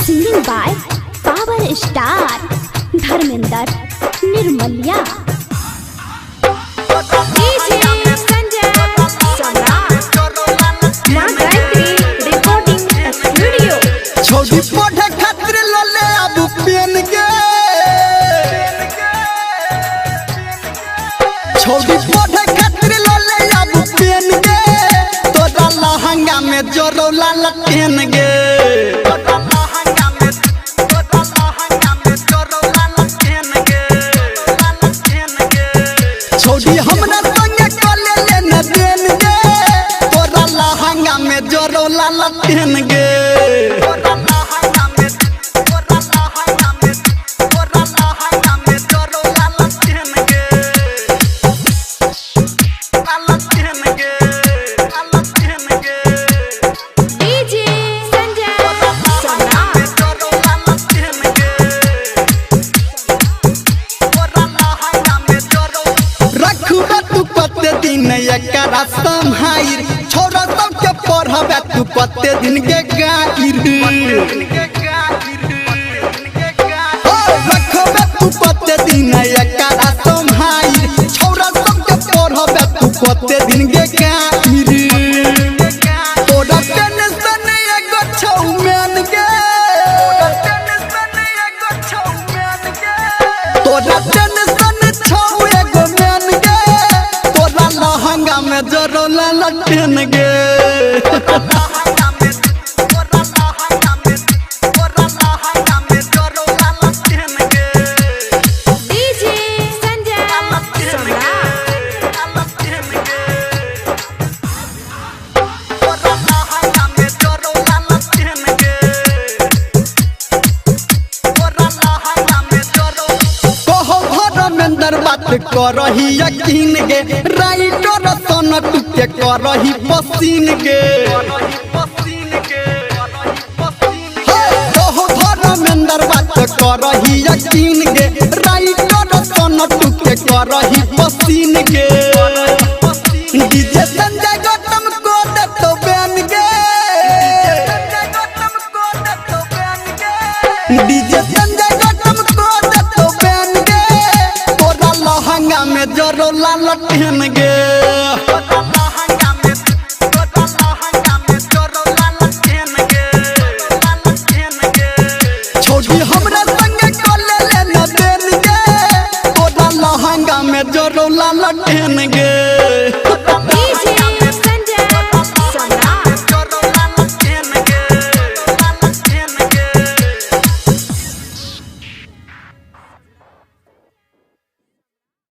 Singing by Power Star Dharmender Nirmalya। छोटी पढ़े खातिर लले अब पेन गे, छोटी पढ़े खातिर लले अब पेन गे, तोरा लहंगा में जोरो लाल पेन गे, छोटी हमरा संगे कले लेने देन गे, तोरा लहंगा में जोरो लाल पेन गे। एकरा संहाइर छोरा सबके पढ़ाबे तू कते दिन के गाइर, रखबे तू कते दिन एकरा संहाइर छोरा सबके पढ़ाबे तू कते दिन के गाइर, तोरा टेंशन एगो छौ मेन गे, तोरा टेंशन छौ एगो मेन गे, तोरा लहंगा में जोरो लाल पेन गे। बात करही यकीन गे, राइटर सन टुके करही पसीन गे, धर्मेंद्र बात करही यकीन गे, राइटर सन टुके करही पसीन गे, डीजे संजय गौतम को देतो बैन गे, डीजे संजय गौतम को देतो बैन गे, तोरा लहंगा में जोरो लाल पेन गे। छोटी हमरा संगे कले लेने देन गे, तोरा लहंगा में जोरो लाल पेन गे।